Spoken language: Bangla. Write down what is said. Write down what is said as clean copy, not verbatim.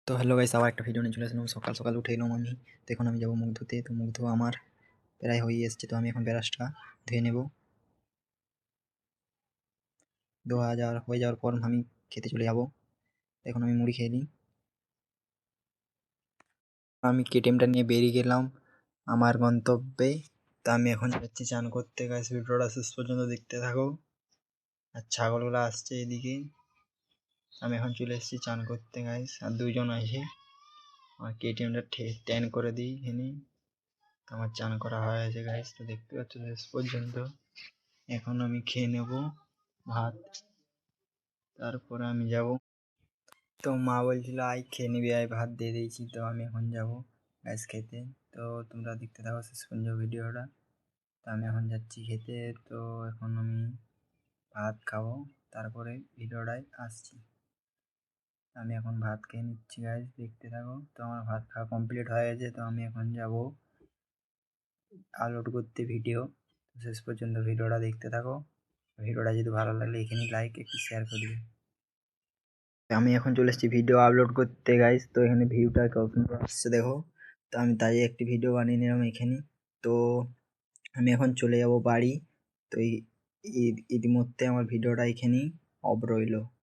তো হ্যালো গাইস, আবার একটা ভিডিও নিয়ে চলে আসলাম। সকাল সকাল উঠে এলাম আমি। তো এখন আমি যাবো মুখ ধুতে। তো মুখ ধোয়া আমার প্রায় হয়ে এসছে। তো আমি এখন ব্রাশটা ধুয়ে নেব। হয়ে যাওয়ার পর আমি খেতে চলে যাব। এখন আমি মুড়ি খেয়ে নিই। আমি কেটিএমটা নিয়ে বেরিয়ে গেলাম আমার গন্তব্যে। তো আমি এখন যাচ্ছি চান করতে। গাইস, ভিডিওটা শেষ পর্যন্ত দেখতে থাকো। আর ছাগলগুলো আসছে এদিকে। আমি এখন চলে এসেছি চান করতে গাইস। আর দুইজন আছে। আমার কেটিএমটা ট্যান করে দিই এখানে। আমার চান করা হয়ে গেছে গাইস। তো দেখতে পাচ্ছ শেষ পর্যন্ত। এখন আমি খেয়ে নেব ভাত, তারপরে আমি যাব। তো মা বলছিল আয় খেয়ে নিবি, আয় ভাত দিয়ে দিয়েছি। তো আমি এখন যাব গ্যাস খেতে। তো তোমরা দেখতে থাকো শেষ পর্যন্ত ভিডিওটা। তো আমি এখন যাচ্ছি খেতে। তো এখন আমি ভাত খাবো, তারপরে ভিডিওটায় আসছি। আমি এখন ভাত খেয়ে নিচ্ছি গাইস, দেখতে থাকো। তো আমার ভাত খাওয়া কমপ্লিট হয়ে গেছে। তো আমি এখন যাব আপলোড করতে ভিডিও। শেষ পর্যন্ত ভিডিওটা দেখতে থাকো। ভিডিওটা যদি ভালো লাগলে এখানে লাইক একটু শেয়ার করে দিবে। আমি এখন চলে এসেছি ভিডিও আপলোড করতে গাইস। তো এখানে ভিউটা কত সুন্দর আসছে দেখো। তো আমি তাই একটি ভিডিও বানিয়ে নিলাম এখানে। তো আমি এখন চলে যাব বাড়ি। তো ইতিমধ্যে আমার ভিডিওটা এখানেই অফ রইল।